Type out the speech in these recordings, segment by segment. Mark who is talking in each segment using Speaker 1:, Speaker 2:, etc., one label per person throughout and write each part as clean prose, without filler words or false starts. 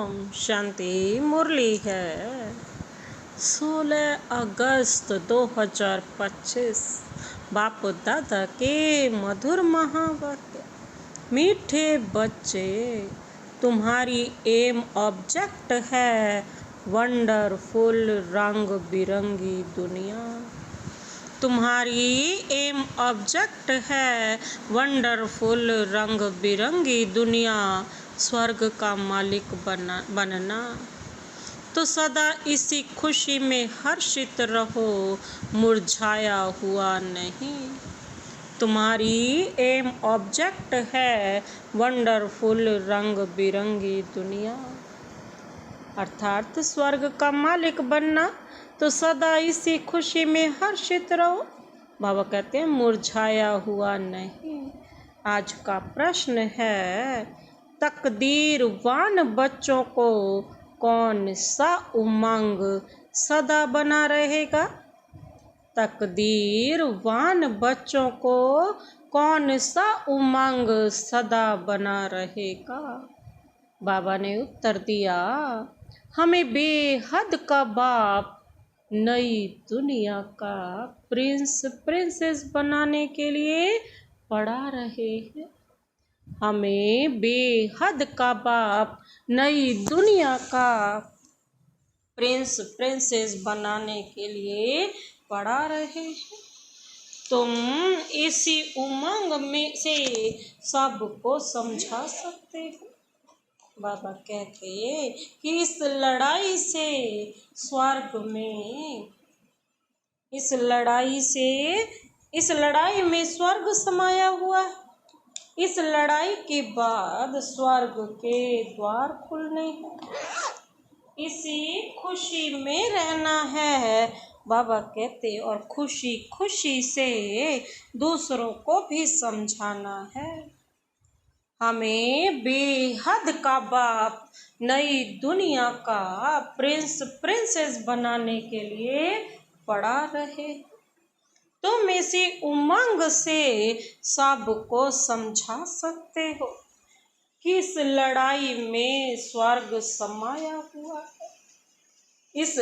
Speaker 1: ओम शांति मुरली है 16 अगस्त 2025। बाप दादा के मधुर महावाक्य। मीठे बच्चे, तुम्हारी एम ऑब्जेक्ट है वंडरफुल रंग बिरंगी दुनिया। तुम्हारी एम ऑब्जेक्ट है वंडरफुल रंग बिरंगी दुनिया। स्वर्ग का मालिक बनना। तो सदा इसी खुशी में हर्षित रहो, मुरझाया हुआ नहीं। तुम्हारी एम ऑब्जेक्ट है वंडरफुल रंग बिरंगी दुनिया, अर्थात स्वर्ग का मालिक बनना। तो सदा इसी खुशी में हर्षित रहो। बाबा कहते हैं मुरझाया हुआ नहीं। आज का प्रश्न है, तकदीरवान बच्चों को कौन सा उमंग सदा बना रहेगा? तकदीरवान बच्चों को कौन सा उमंग सदा बना रहेगा? बाबा ने उत्तर दिया, हमें बेहद का बाप नई दुनिया का प्रिंस प्रिंसेस बनाने के लिए पढ़ा रहे हैं। हमें बेहद का बाप नई दुनिया का प्रिंस प्रिंसेस बनाने के लिए पढ़ा रहे हैं। तुम इसी उमंग में से सबको समझा सकते हो। बाबा कहते कि इस लड़ाई से स्वर्ग में, इस लड़ाई में स्वर्ग समाया हुआ है। इस लड़ाई के बाद स्वर्ग के द्वार खुलने हैं। इसी खुशी में रहना है, बाबा कहते, और खुशी खुशी से दूसरों को भी समझाना है। हमें बेहद का बाप नई दुनिया का प्रिंस प्रिंसेस बनाने के लिए पढ़ा रहे। तुम इसी उमंग से सबको समझा सकते हो कि इस लड़ाई में स्वर्ग समाया हुआ है। इस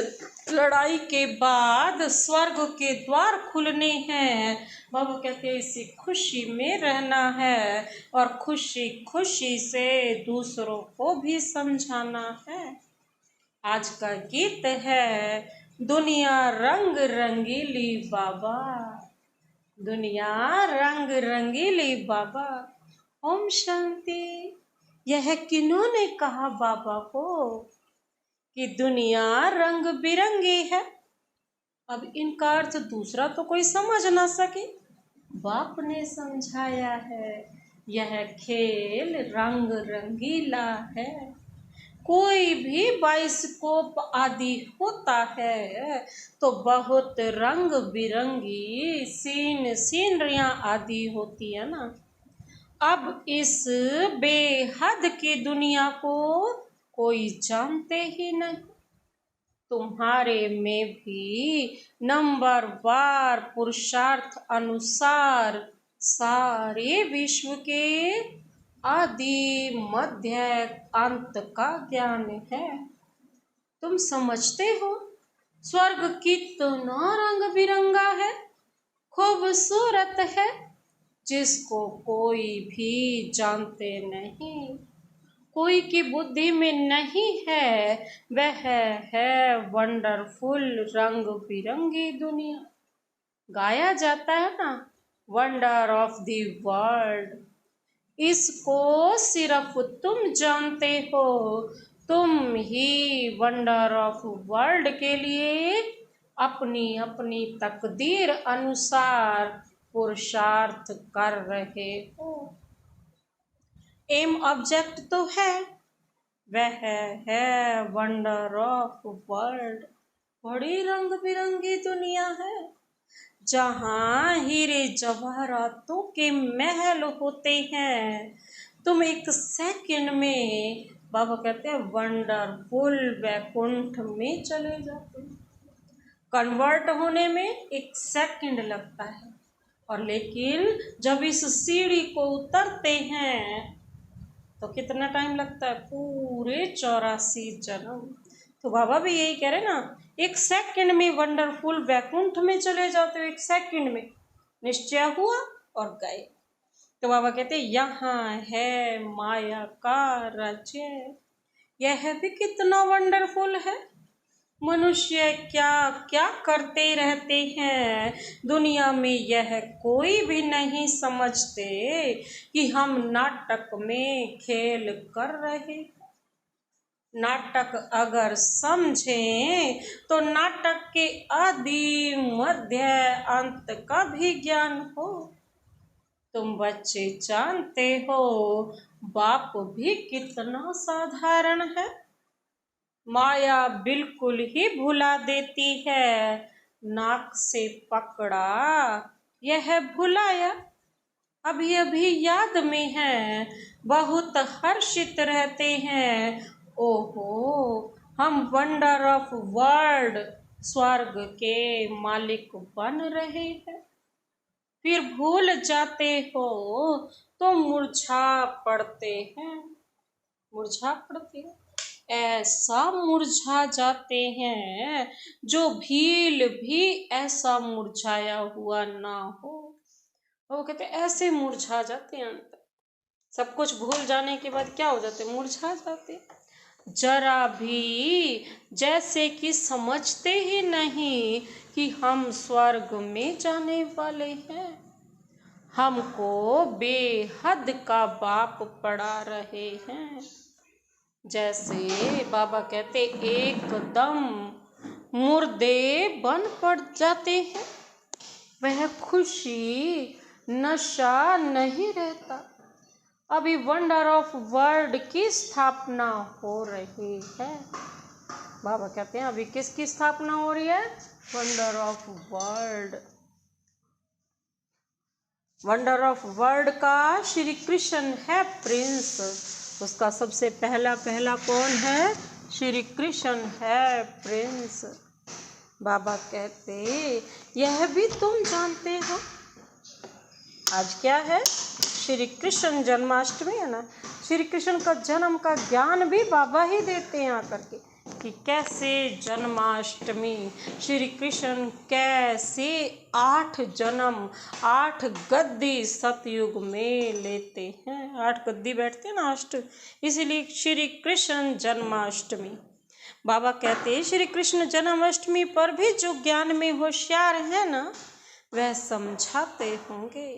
Speaker 1: लड़ाई के बाद स्वर्ग के द्वार खुलने हैं। बाबा कहते हैं इसी खुशी में रहना है और खुशी खुशी से दूसरों को भी समझाना है। आज का गीत है, दुनिया रंग रंगीली बाबा, दुनिया रंग रंगीली बाबा। ओम शांति। यह किन्होंने कहा बाबा को कि दुनिया रंग बिरंगी है? अब इनका अर्थ दूसरा तो कोई समझ ना सके। बाप ने समझाया है, यह खेल रंग रंगीला है। कोई भी बाइस्कोप आदि होता है तो बहुत रंग बिरंगी सीनरियां आदि होती है ना। अब इस बेहद की दुनिया को कोई जानते ही नहीं। तुम्हारे में भी नंबरवार पुरुषार्थ अनुसार सारे विश्व के आदि मध्य अंत का ज्ञान है। तुम समझते हो स्वर्ग कितना रंग बिरंगा है, खूबसूरत है, जिसको कोई भी जानते नहीं, कोई की बुद्धि में नहीं है। वह है वंडरफुल रंग बिरंगी दुनिया। गाया जाता है ना, वंडर ऑफ द वर्ल्ड। इसको सिर्फ तुम जानते हो। तुम ही वंडर ऑफ वर्ल्ड के लिए अपनी अपनी तकदीर अनुसार पुरुषार्थ कर रहे हो। एम ऑब्जेक्ट तो है, वह है वंडर ऑफ वर्ल्ड। बड़ी रंग बिरंगी दुनिया है जहाँ हीरे जवाहरातों के महल होते हैं। तुम एक सेकंड में, बाबा कहते हैं, वंडरफुल वैकुंठ में चले जाते हो। कन्वर्ट होने में एक सेकंड लगता है, और लेकिन जब इस सीढ़ी को उतरते हैं तो कितना टाइम लगता है? पूरे 84 जन्म। तो बाबा भी यही कह रहे ना, एक सेकंड में वंडरफुल वैकुंठ में चले जाते हो, एक सेकंड में निश्चय हुआ और गए। तो बाबा कहते यहाँ है माया का राज्य। यह भी कितना वंडरफुल है। मनुष्य क्या क्या करते रहते हैं दुनिया में, यह कोई भी नहीं समझते कि हम नाटक में खेल कर रहे। नाटक अगर समझें तो नाटक के आदि मध्य अंत का भी ज्ञान हो। तुम बच्चे जानते हो बाप भी कितना साधारण है। माया बिल्कुल ही भुला देती है। नाक से पकड़ा यह भुलाया, अभी अभी याद में है, बहुत हर्षित रहते हैं। ओहो, हम वंडर ऑफ वर्ल्ड स्वर्ग के मालिक बन रहे हैं। फिर भूल जाते हो तो मुरझा पड़ते हैं। मुरझा पड़ते हैं, ऐसा मुरझा जाते हैं जो भील भी ऐसा मुरझाया हुआ ना हो। वो कहते ऐसे मुरझा जाते हैं। अंत सब कुछ भूल जाने के बाद क्या हो जाते? मुरझा जाते। जरा भी जैसे कि समझते ही नहीं कि हम स्वर्ग में जाने वाले हैं। हमको बेहद का बाप पढ़ा रहे हैं। जैसे बाबा कहते एकदम मुर्दे बन पड़ जाते हैं, वह खुशी नशा नहीं रहता। अभी वंडर ऑफ वर्ल्ड की स्थापना हो रही है। बाबा कहते हैं अभी किसकी स्थापना हो रही है? Wonder of world. Wonder of world का श्री कृष्ण है प्रिंस। उसका सबसे पहला कौन है? श्री कृष्ण है प्रिंस। बाबा कहते यह भी तुम जानते हो। आज क्या है? श्री कृष्ण जन्माष्टमी है ना। श्री कृष्ण का जन्म का ज्ञान भी बाबा ही देते हैं आकर के, कि कैसे जन्माष्टमी श्री कृष्ण कैसे 8 जन्म 8 गद्दी सतयुग में लेते हैं। 8 गद्दी बैठते हैं ना अष्ट, इसीलिए श्री कृष्ण जन्माष्टमी। बाबा कहते हैं श्री कृष्ण जन्माष्टमी पर भी जो ज्ञान में होशियार है ना, वह समझाते होंगे।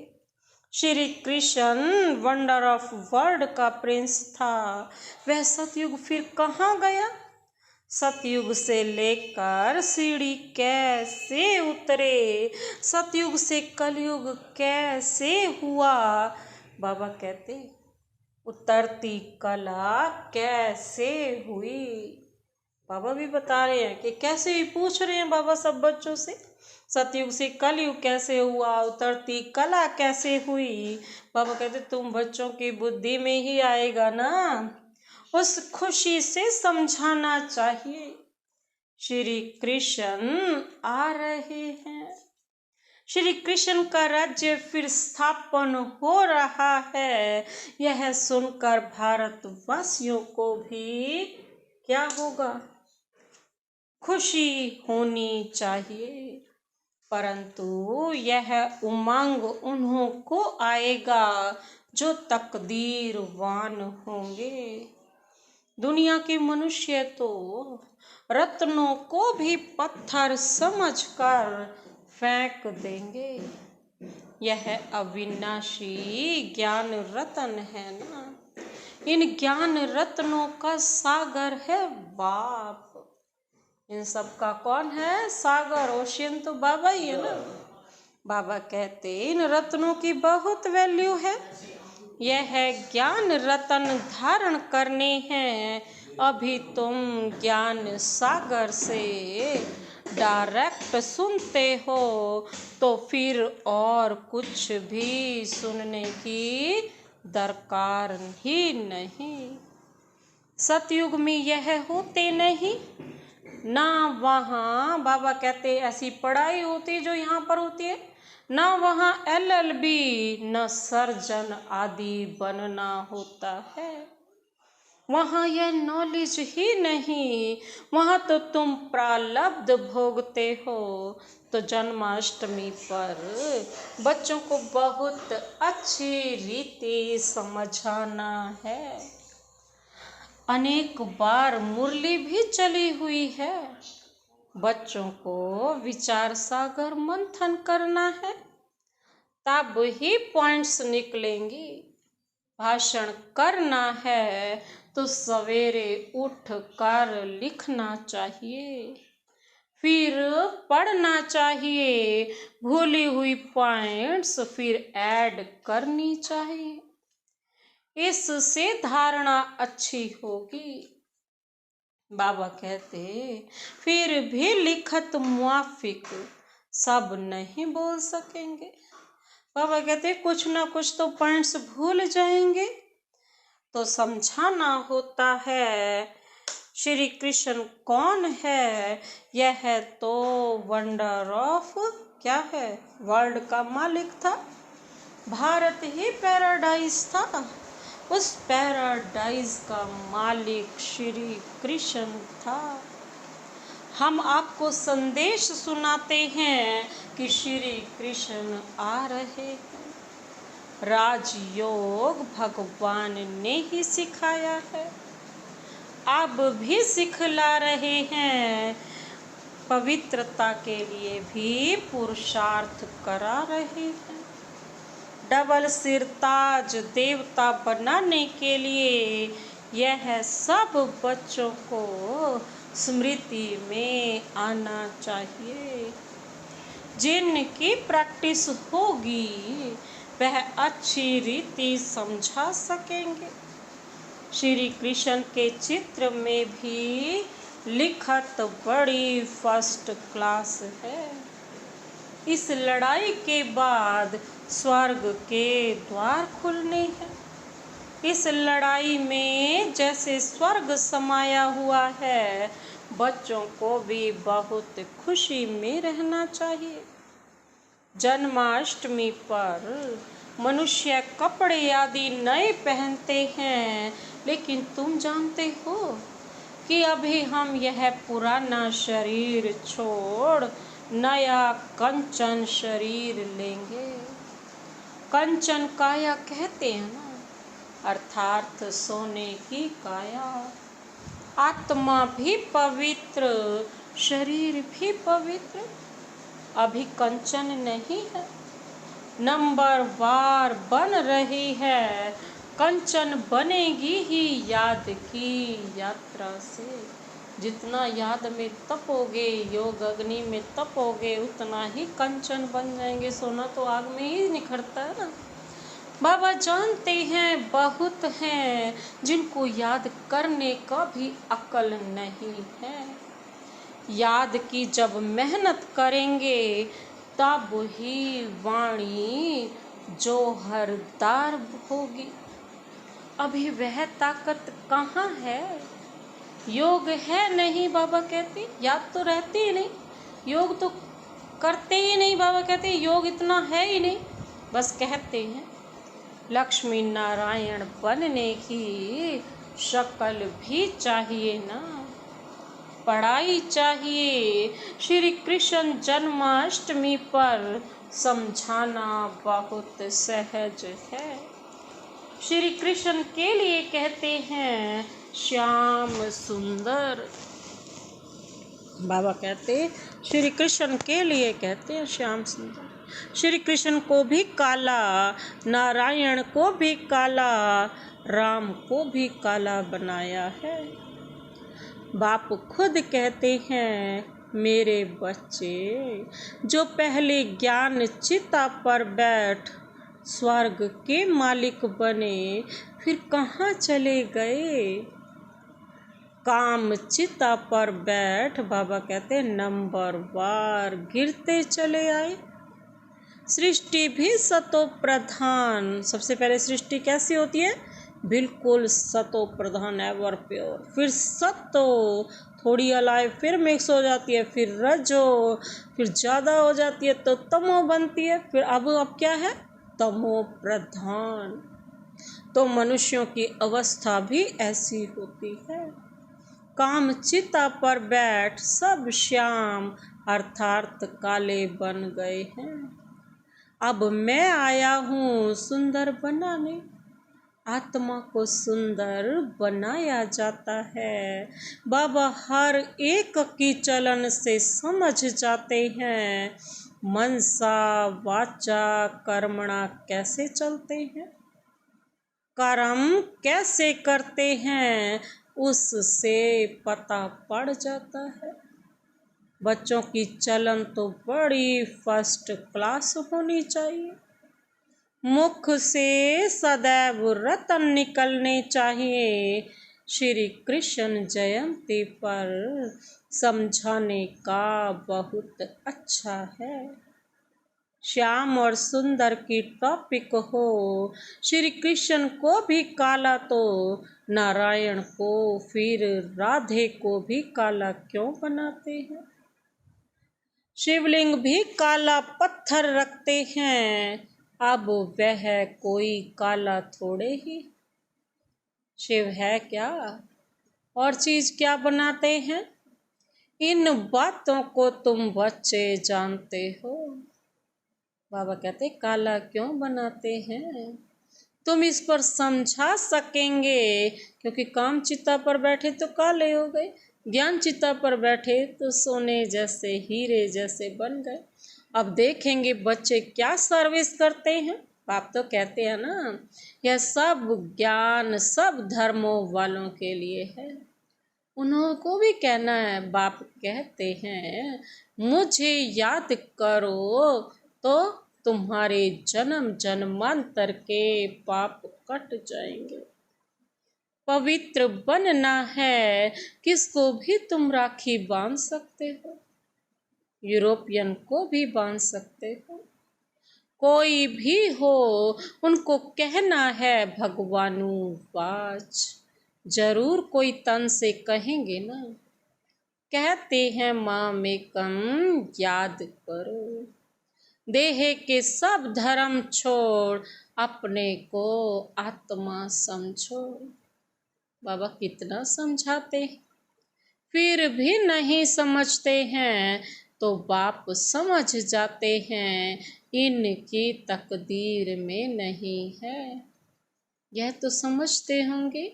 Speaker 1: Shri Krishna wonder of world का प्रिंस था। वह सतयुग फिर कहाँ गया? सतयुग से लेकर सीढ़ी कैसे उतरे, सतयुग से कलयुग कैसे हुआ। बाबा कहते उतरती कला कैसे हुई। बाबा भी बता रहे हैं कि कैसे भी पूछ रहे हैं बाबा सब बच्चों से, सतयुग से कलयुग कैसे हुआ, उतरती कला कैसे हुई। बाबा कहते तुम बच्चों की बुद्धि में ही आएगा ना, उस खुशी से समझाना चाहिए। श्री कृष्ण आ रहे हैं। श्री कृष्ण का राज्य फिर स्थापन हो रहा है। यह सुनकर भारतवासियों को भी क्या होगा? खुशी होनी चाहिए। परंतु यह उमंग उन्हों को आएगा जो तकदीरवान होंगे। दुनिया के मनुष्य तो रत्नों को भी पत्थर समझकर फेंक देंगे। यह अविनाशी ज्ञान रत्न है ना। इन ज्ञान रत्नों का सागर है बाप। इन सब का कौन है सागर? ओशियन तो बाबा ही है ना। बाबा कहते इन रत्नों की बहुत वैल्यू है। यह ज्ञान रत्न धारण करने हैं। अभी तुम ज्ञान सागर से डायरेक्ट सुनते हो, तो फिर और कुछ भी सुनने की दरकार ही नहीं। सतयुग में यह होते नहीं ना। वहाँ बाबा कहते ऐसी पढ़ाई होती जो यहाँ पर होती है ना। वहाँ LLB न सर्जन आदि बनना होता है। वहाँ यह नॉलेज ही नहीं, वहाँ तो तुम प्रारब्ध भोगते हो। तो जन्माष्टमी पर बच्चों को बहुत अच्छी रीति समझाना है। अनेक बार मुरली भी चली हुई है। बच्चों को विचार सागर मंथन करना है, तब ही पॉइंट्स निकलेंगी। भाषण करना है तो सवेरे उठ कर लिखना चाहिए, फिर पढ़ना चाहिए, भूली हुई पॉइंट्स फिर ऐड करनी चाहिए। इससे धारणा अच्छी होगी। बाबा कहते फिर भी लिखत मुआफिक सब नहीं बोल सकेंगे। बाबा कहते कुछ ना कुछ तो पॉइंट्स भूल जाएंगे। तो समझाना होता है श्री कृष्ण कौन है। यह है तो वंडर ऑफ क्या है, वर्ल्ड का मालिक था। भारत ही पैराडाइज था। उस पैराडाइज का मालिक श्री कृष्ण था। हम आपको संदेश सुनाते हैं कि श्री कृष्ण आ रहे हैं। राजयोग भगवान ने ही सिखाया है, अब भी सिखला रहे हैं। पवित्रता के लिए भी पुरुषार्थ करा रहे हैं। डबल सिरताज देवता बनाने के लिए यह सब बच्चों को स्मृति में आना चाहिए। जिनकी प्रैक्टिस होगी वह अच्छी रीति समझा सकेंगे। श्री कृष्ण के चित्र में भी लिखत बड़ी फर्स्ट क्लास है। इस लड़ाई के बाद स्वर्ग के द्वार खुलने हैं। इस लड़ाई में जैसे स्वर्ग समाया हुआ है, बच्चों को भी बहुत खुशी में रहना चाहिए। जन्माष्टमी पर मनुष्य कपड़े आदि नए पहनते हैं, लेकिन तुम जानते हो कि अभी हम यह पुराना शरीर छोड़ नया कंचन शरीर लेंगे। कंचन काया कहते हैं ना, अर्थात सोने की काया। आत्मा भी पवित्र, शरीर भी पवित्र। अभी कंचन नहीं है, नंबर वार बन रही है। कंचन बनेगी ही याद की यात्रा से। जितना याद में तपोगे, योग अग्नि में तपोगे, उतना ही कंचन बन जाएंगे। सोना तो आग में ही निखरता है ना। बाबा जानते हैं बहुत हैं जिनको याद करने का भी अक्ल नहीं है। याद की जब मेहनत करेंगे तब ही वाणी जोहरदार होगी। अभी वह ताकत कहाँ है? योग है नहीं, बाबा कहते। याद तो रहती ही नहीं, योग तो करते ही नहीं। बाबा कहते योग इतना है ही नहीं, बस कहते हैं। लक्ष्मी नारायण बनने की शक्ल भी चाहिए ना, पढ़ाई चाहिए। श्री कृष्ण जन्माष्टमी पर समझाना बहुत सहज है। श्री कृष्ण के लिए कहते हैं श्याम सुंदर। बाबा कहते श्री कृष्ण के लिए कहते हैं श्याम सुंदर। श्री कृष्ण को भी काला, नारायण को भी काला, राम को भी काला बनाया है। बाप खुद कहते हैं मेरे बच्चे जो पहले ज्ञान चिता पर बैठ स्वर्ग के मालिक बने, फिर कहाँ चले गए? काम चिता पर बैठ, बाबा कहते नंबर वार गिरते चले आए। सृष्टि भी सतो प्रधान। सबसे पहले सृष्टि कैसी होती है? बिल्कुल सतो प्रधान, एवर प्योर। फिर सतो थोड़ी अलाइव, फिर मिक्स हो जाती है, फिर रजो, फिर ज़्यादा हो जाती है तो तमो बनती है। फिर अब क्या है? तमो प्रधान। तो मनुष्यों की अवस्था भी ऐसी होती है। काम चिता पर बैठ सब श्याम अर्थात काले बन गए हैं। अब मैं आया हूँ सुंदर बनाने, आत्मा को सुंदर बनाया जाता है। बाबा हर एक की चलन से समझ जाते हैं मनसा वाचा कर्मणा कैसे चलते हैं, कर्म कैसे करते हैं उससे पता पड़ जाता है। बच्चों की चलन तो बड़ी फर्स्ट क्लास होनी चाहिए। मुख से सदैव रतन निकलने चाहिए। श्री कृष्ण जयंती पर समझाने का बहुत अच्छा है। श्याम और सुंदर की टॉपिक हो। श्री कृष्ण को भी काला तो नारायण को फिर राधे को भी काला क्यों बनाते हैं। शिवलिंग भी काला पत्थर रखते हैं, अब वह कोई काला थोड़े ही। शिव है क्या और चीज क्या बनाते हैं, इन बातों को तुम बच्चे जानते हो। बाबा कहते काला क्यों बनाते हैं, तुम इस पर समझा सकेंगे क्योंकि काम चिता पर बैठे तो काले हो गए, ज्ञान चिता पर बैठे तो सोने जैसे हीरे जैसे बन गए। अब देखेंगे बच्चे क्या सर्विस करते हैं। बाप तो कहते हैं ना यह सब ज्ञान सब धर्मों वालों के लिए है, उनको भी कहना है। बाप कहते हैं मुझे याद करो तो तुम्हारे जन्म जन्मांतर के पाप कट जाएंगे। पवित्र बनना है, किसको भी तुम राखी बांध सकते हो, यूरोपियन को भी बांध सकते हो, कोई भी हो उनको कहना है भगवानु वाच, जरूर कोई तन से कहेंगे ना। कहते हैं माँ में कम याद करो, देह के सब धर्म छोड़ अपने को आत्मा समझो। बाबा कितना समझाते फिर भी नहीं समझते हैं तो बाप समझ जाते हैं इनकी तकदीर में नहीं है। यह तो समझते होंगे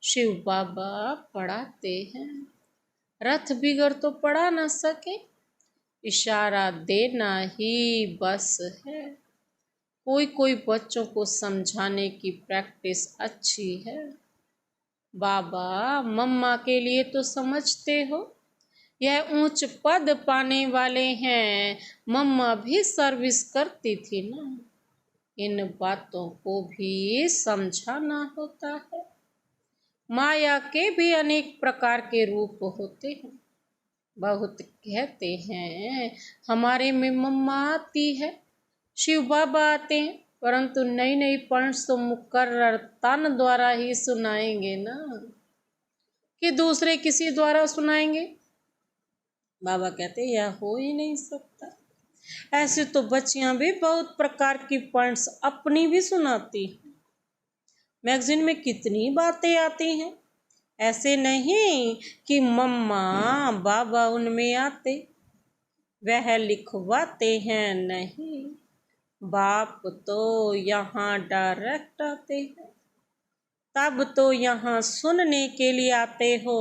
Speaker 1: शिव बाबा पढ़ाते हैं, रथ बिगड़ तो पढ़ा ना सके, इशारा देना ही बस है। कोई कोई बच्चों को समझाने की प्रैक्टिस अच्छी है। बाबा मम्मा के लिए तो समझते हो यह ऊंच पद पाने वाले हैं, मम्मा भी सर्विस करती थी ना। इन बातों को भी समझाना होता है। माया के भी अनेक प्रकार के रूप होते हैं। बहुत कहते हैं हमारे में मम्मा आती है, शिव बाबा आते हैं, परंतु नई नई पॉइंट्स तो मुकर्रर तन द्वारा ही सुनाएंगे ना कि दूसरे किसी द्वारा सुनाएंगे। बाबा कहते यह हो ही नहीं सकता। ऐसे तो बच्चियां भी बहुत प्रकार की पॉइंट्स अपनी भी सुनाती हैं। मैगजीन में कितनी बातें आती हैं, ऐसे नहीं कि मम्मा बाबा उनमें आते, वह लिखवाते हैं नहीं, बाप तो यहाँ डायरेक्ट आते हैं। तब तो यहाँ सुनने के लिए आते हो।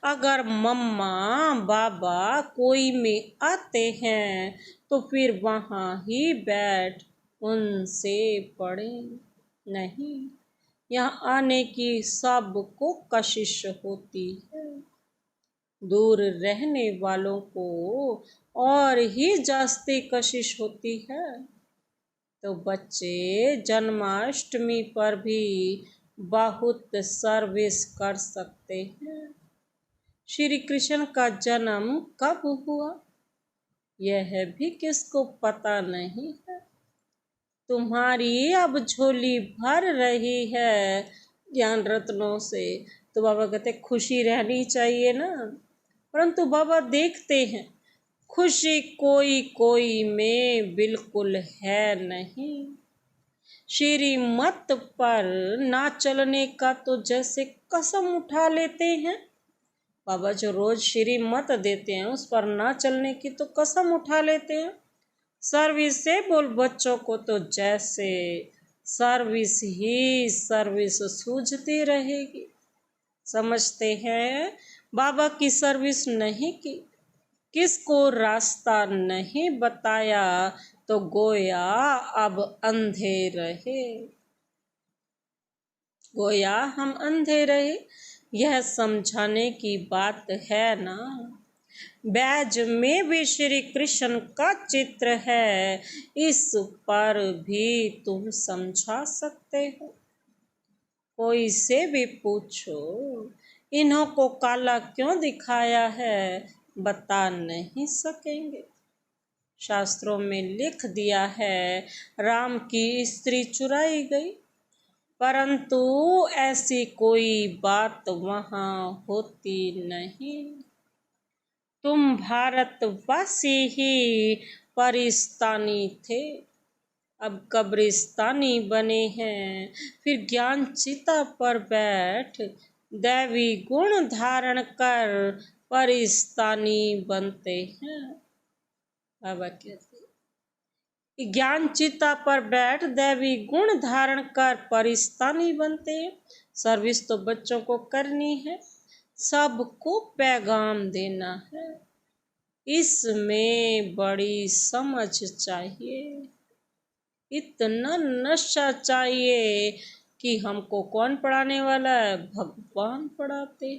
Speaker 1: अगर मम्मा बाबा कोई में आते हैं तो फिर वहाँ ही बैठ उनसे पढ़ें, नहीं यहाँ आने की सबको कशिश होती है। दूर रहने वालों को और ही जास्ती कशिश होती है। तो बच्चे जन्माष्टमी पर भी बहुत सर्विस कर सकते हैं। श्री कृष्ण का जन्म कब हुआ यह भी किसको पता नहीं है। तुम्हारी अब झोली भर रही है ज्ञान रत्नों से, तो बाबा कहते खुशी रहनी चाहिए ना। परंतु बाबा देखते हैं खुशी कोई कोई में बिल्कुल है नहीं। श्रीमत पर ना चलने का तो जैसे कसम उठा लेते हैं। बाबा जो रोज श्रीमत देते हैं उस पर ना चलने की तो कसम उठा लेते हैं। सर्विस से बोल बच्चों को तो जैसे सर्विस ही सर्विस सूझती रहेगी। समझते हैं बाबा की सर्विस नहीं की, किसको रास्ता नहीं बताया तो गोया अब अंधे रहे। गोया हम अंधे रहे, यह समझाने की बात है ना। बैज में भी श्री कृष्ण का चित्र है, इस पर भी तुम समझा सकते हो। कोई से भी पूछो इन्हों को काला क्यों दिखाया है, बता नहीं सकेंगे। शास्त्रों में लिख दिया है राम की स्त्री चुराई गई, परंतु ऐसी कोई बात वहाँ होती नहीं। तुम भारतवासी ही परिस्तानी थे, अब कब्रिस्तानी बने हैं। फिर ज्ञान चिता पर बैठ दैवी गुण धारण कर परिस्तानी बनते हैं। बाबा कहते ज्ञान चिता पर बैठ दैवी गुण धारण कर परिस्तानी बनते हैं। सर्विस तो बच्चों को करनी है, सबको पैगाम देना है, इसमें बड़ी समझ चाहिए। इतना नशा चाहिए कि हमको कौन पढ़ाने वाला है, भगवान पढ़ाते,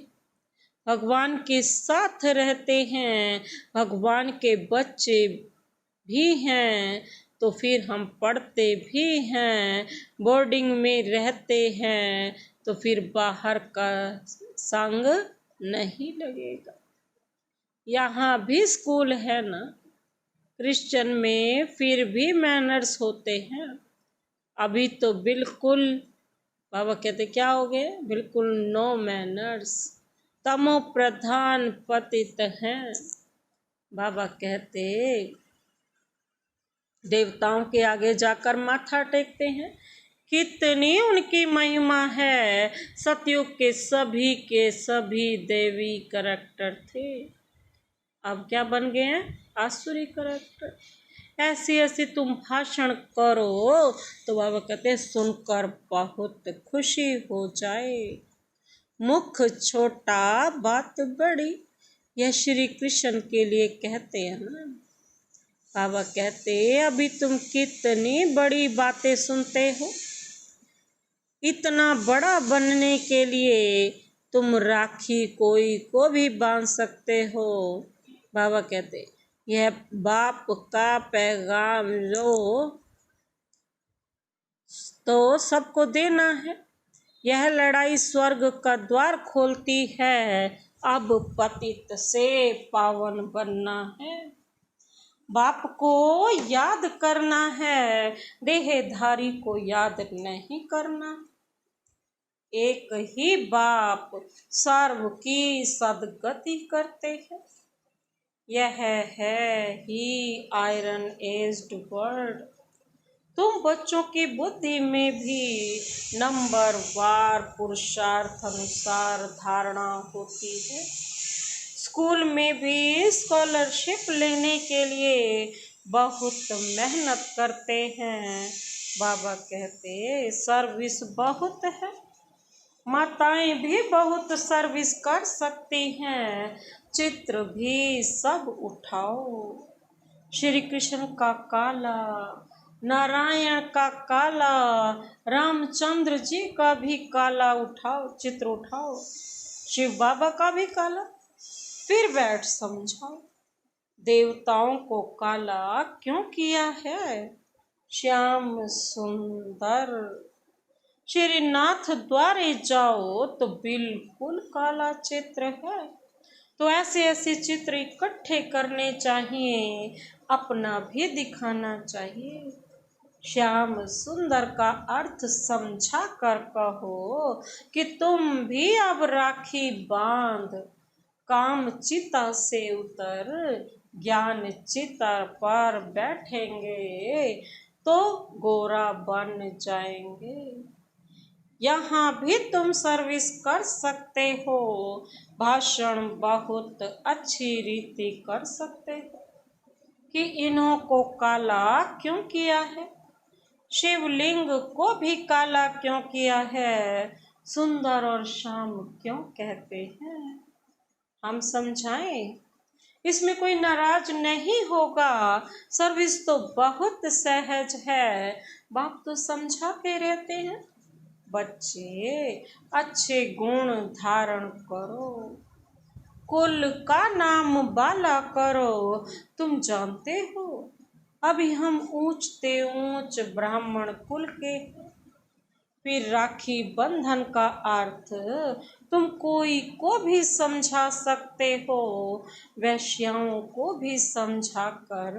Speaker 1: भगवान के साथ रहते हैं, भगवान के बच्चे भी हैं तो फिर हम पढ़ते भी हैं, बोर्डिंग में रहते हैं तो फिर बाहर का संग नहीं लगेगा। यहाँ भी स्कूल है ना, क्रिश्चियन में फिर भी मैनर्स होते हैं। अभी तो बिल्कुल बाबा कहते क्या हो गए, बिल्कुल नो मैनर्स, तमो प्रधान पतित हैं। बाबा कहते देवताओं के आगे जाकर माथा टेकते हैं, कितनी उनकी महिमा है। सतयुग के सभी देवी करैक्टर थे, अब क्या बन गए हैं, आसुरी करैक्टर। ऐसी ऐसी तुम भाषण करो तो बाबा कहते हैं सुनकर बहुत खुशी हो जाए। मुख छोटा बात बड़ी, यह श्री कृष्ण के लिए कहते हैं ना। बाबा कहते अभी तुम कितनी बड़ी बातें सुनते हो, इतना बड़ा बनने के लिए तुम राखी कोई को भी बांध सकते हो। बाबा कहते यह बाप का पैगाम लो तो सबको देना है। यह लड़ाई स्वर्ग का द्वार खोलती है, अब पतित से पावन बनना है। बाप को याद करना है, देहधारी को याद नहीं करना। एक ही बाप सर्व की सदगति करते हैं, यह है ही आयरन एज्ड वर्ल्ड। तुम बच्चों की बुद्धि में भी नंबर वार पुरुषार्थ अनुसार धारणा होती है। स्कूल में भी स्कॉलरशिप लेने के लिए बहुत मेहनत करते हैं। बाबा कहते सर्विस बहुत है, माताएं भी बहुत सर्विस कर सकती हैं, चित्र भी सब उठाओ। श्री कृष्ण का काला, नारायण का काला, रामचंद्र जी का भी काला उठाओ, चित्र उठाओ, शिव बाबा का भी काला, फिर बैठ समझाओ देवताओं को काला क्यों किया है। श्याम सुंदर श्रीनाथ द्वारे जाओ तो बिल्कुल काला चित्र है। तो ऐसे ऐसे चित्र इकट्ठे करने चाहिए, अपना भी दिखाना चाहिए। श्याम सुंदर का अर्थ समझा कर कहो कि तुम भी अब राखी बांध, काम चिता से उतर ज्ञान चिता पर बैठेंगे तो गोरा बन जाएंगे। यहाँ भी तुम सर्विस कर सकते हो, भाषण बहुत अच्छी रीति कर सकते हो। कि इन्हों को काला क्यों किया है, शिवलिंग को भी काला क्यों किया है, सुंदर और श्याम क्यों कहते हैं। हम समझाएं, इसमें कोई नाराज नहीं होगा, सर्विस तो बहुत सहज है। बाप तो समझा के रहते हैं, बच्चे अच्छे गुण धारण करो, कुल का नाम बाला करो। तुम जानते हो अभी हम ऊंचते ऊंच ब्राह्मण कुल के। फिर राखी बंधन का अर्थ तुम कोई को भी समझा सकते हो, वैश्याओं को भी समझा कर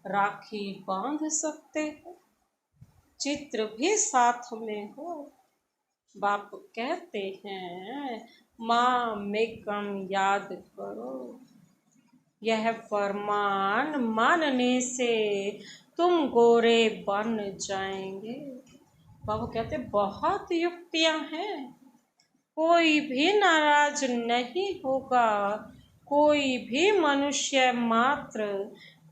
Speaker 1: राखी बांध सकते हो, चित्र भी साथ में हो। बाप कहते हैं माँ मेकम याद करो, यह फरमान मानने से तुम गोरे बन जाएंगे। बाबा कहते बहुत युक्तियां हैं, कोई भी नाराज नहीं होगा, कोई भी मनुष्य मात्र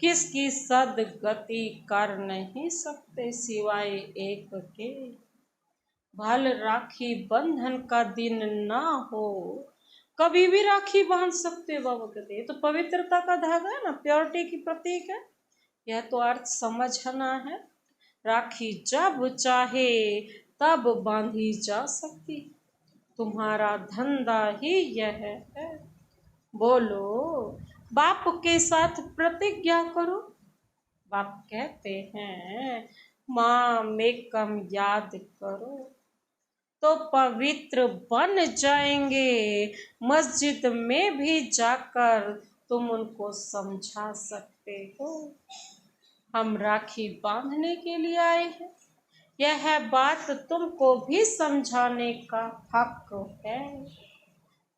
Speaker 1: किसकी सदगति कर नहीं सकते सिवाय एक के। भल राखी बंधन का दिन ना हो, कभी भी राखी बांध सकते हो। बाबा कहते ये तो पवित्रता का धागा है ना, प्योरिटी की प्रतीक है। यह तो अर्थ समझना है, राखी जब चाहे तब बांधी जा सकती, तुम्हारा धंधा ही यह है। बोलो बाप के साथ प्रतिज्ञा करो। बाप कहते हैं माँ मेकम याद करो, तो पवित्र बन जाएंगे, मस्जिद में भी जाकर तुम उनको समझा सकते हो। हम राखी बांधने के लिए आए हैं, यह बात तुमको भी समझाने का हक है।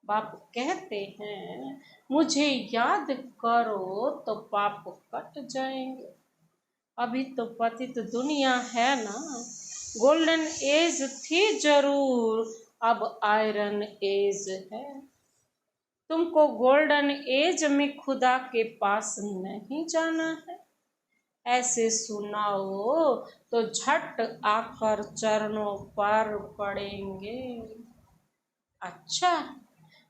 Speaker 1: बाप कहते हैं मुझे याद करो तो पाप कट जाएंगे। अभी तो पतित दुनिया है ना, गोल्डन एज थी जरूर, अब आयरन एज है। तुमको गोल्डन एज में खुदा के पास नहीं जाना है, ऐसे सुनाओ तो झट आकर चरणों पर पड़ेंगे। अच्छा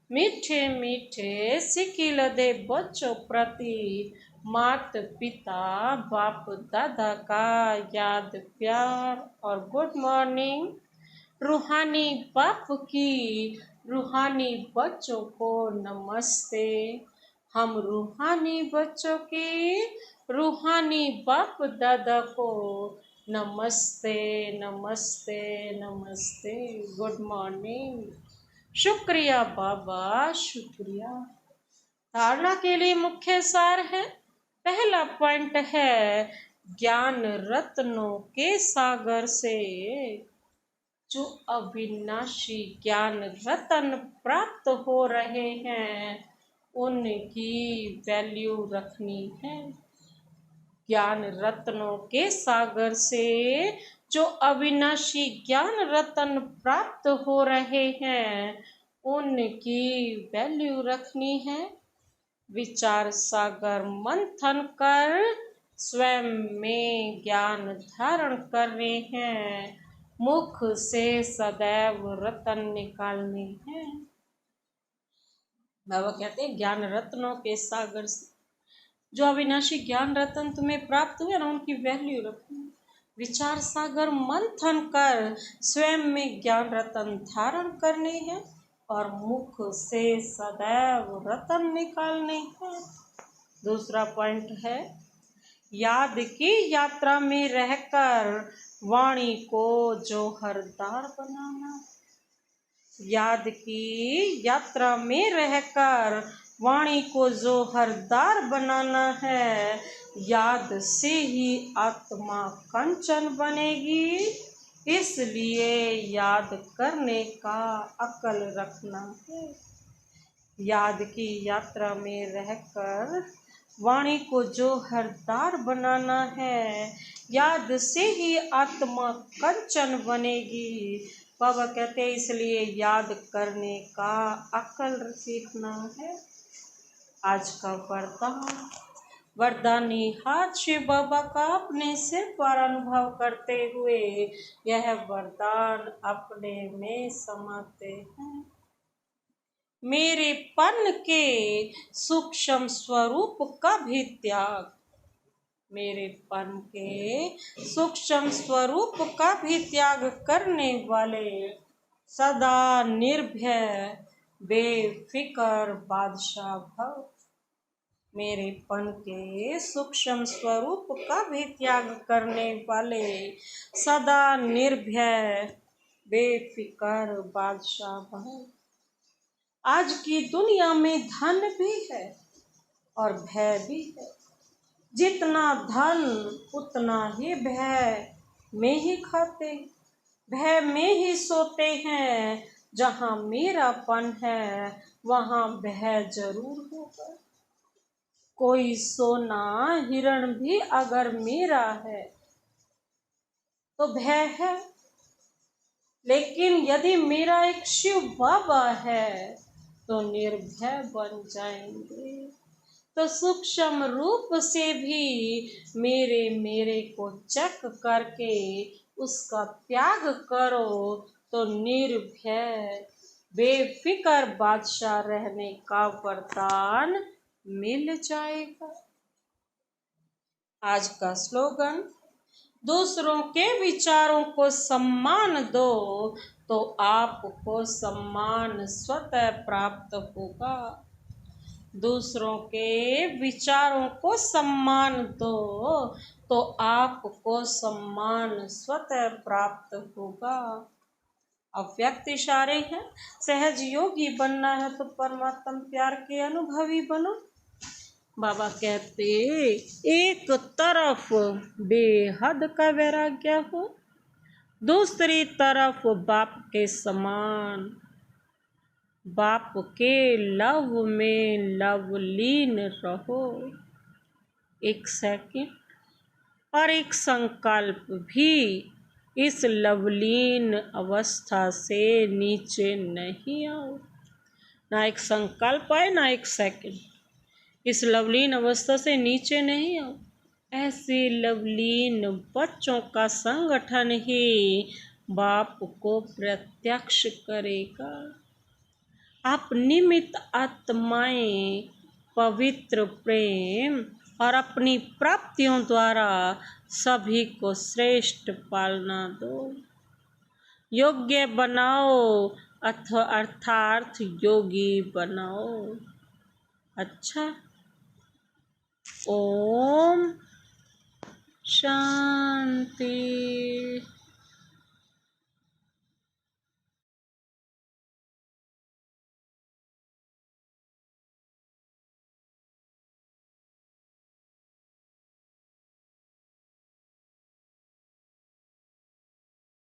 Speaker 1: मीठे मीठे सिकिल दे बच्चों प्रति मात पिता बाप दादा का याद प्यार और गुड मॉर्निंग। रूहानी बाप की रूहानी बच्चों को नमस्ते। हम रूहानी बच्चों की रूहानी बाप दादा को नमस्ते नमस्ते नमस्ते, गुड मॉर्निंग। शुक्रिया बाबा शुक्रिया। धारणा के लिए मुख्य सार है, पहला पॉइंट है ज्ञान रत्नों के सागर से, जो अविनाशी ज्ञान रत्न प्राप्त हो रहे हैं उनकी वैल्यू रखनी है। ज्ञान रत्नों के सागर से जो अविनाशी ज्ञान रत्न प्राप्त हो रहे हैं उनकी वैल्यू रखनी है। विचार सागर मंथन कर स्वयं में ज्ञान धारण करने हैं, मुख से सदैव रत्न निकालने हैं। बाबा कहते हैं ज्ञान रत्नों के सागर से जो अविनाशी ज्ञान रत्न तुम्हें प्राप्त हुए ना उनकी वैल्यू रखो। विचार सागर मंथन कर स्वयं में ज्ञान रत्न धारण करने हैं और मुख से सदैव रत्न निकालने हैं। दूसरा पॉइंट है याद की यात्रा में रहकर वाणी को जौहरदार बनाना। याद की यात्रा में रहकर वाणी को जौहरदार बनाना है, याद से ही आत्मा कंचन बनेगी, इसलिए याद करने का अकल रखना है। याद की यात्रा में रहकर वाणी को जौहरदार बनाना है, याद से ही आत्मा कंचन बनेगी। बाबा कहते हैं इसलिए याद करने का अक्ल सीखना है। आज का वरदानी हाथ शिव बाबा का अपने सिर पर अनुभव करते हुए यह वरदान अपने में समाते हैं। मेरे पन के सूक्ष्म स्वरूप का भी त्याग, मेरे पन के सूक्ष्म स्वरूप का भी त्याग करने वाले सदा निर्भय बेफिक्र बादशाह भव। मेरे पन के सूक्ष्म स्वरूप का भी त्याग करने वाले सदा निर्भय बेफिक्र बादशाह भव। आज की दुनिया में धन भी है और भय भी है। जितना धन उतना ही भय में ही खाते, भय में ही सोते हैं। जहाँ मेरापन है वहाँ भय जरूर होगा। कोई सोना हिरण भी अगर मेरा है तो भय है, लेकिन यदि मेरा एक शिव बाबा है तो निर्भय बन जाएंगे। तो सूक्ष्म रूप से भी मेरे को चेक करके उसका त्याग करो तो निर्भय बेफिक्र बादशाह रहने का वरदान मिल जाएगा। आज का स्लोगन, दूसरों के विचारों को सम्मान दो तो आपको सम्मान स्वतः प्राप्त होगा। दूसरों के विचारों को सम्मान दो तो आपको सम्मान स्वतः प्राप्त होगा। अव्यक्त इशारे हैं, सहज योगी बनना है तो परमात्मा प्यार के अनुभवी बनो। बाबा कहते एक तरफ बेहद का वैराग्य हो, दूसरी तरफ बाप के समान, बाप के लव में लवलीन रहो। एक सेकंड और एक संकल्प भी इस लवलीन अवस्था से नीचे नहीं आओ। ना एक संकल्प है ना एक सेकंड, इस लवलीन अवस्था से नीचे नहीं आओ। ऐसे लवलीन बच्चों का संगठन ही बाप को प्रत्यक्ष करेगा। आप निमित्त आत्माएं पवित्र प्रेम और अपनी प्राप्तियों द्वारा सभी को श्रेष्ठ पालना दो। योग्य बनाओ अर्थात योगी बनाओ। अच्छा, ओम शांति।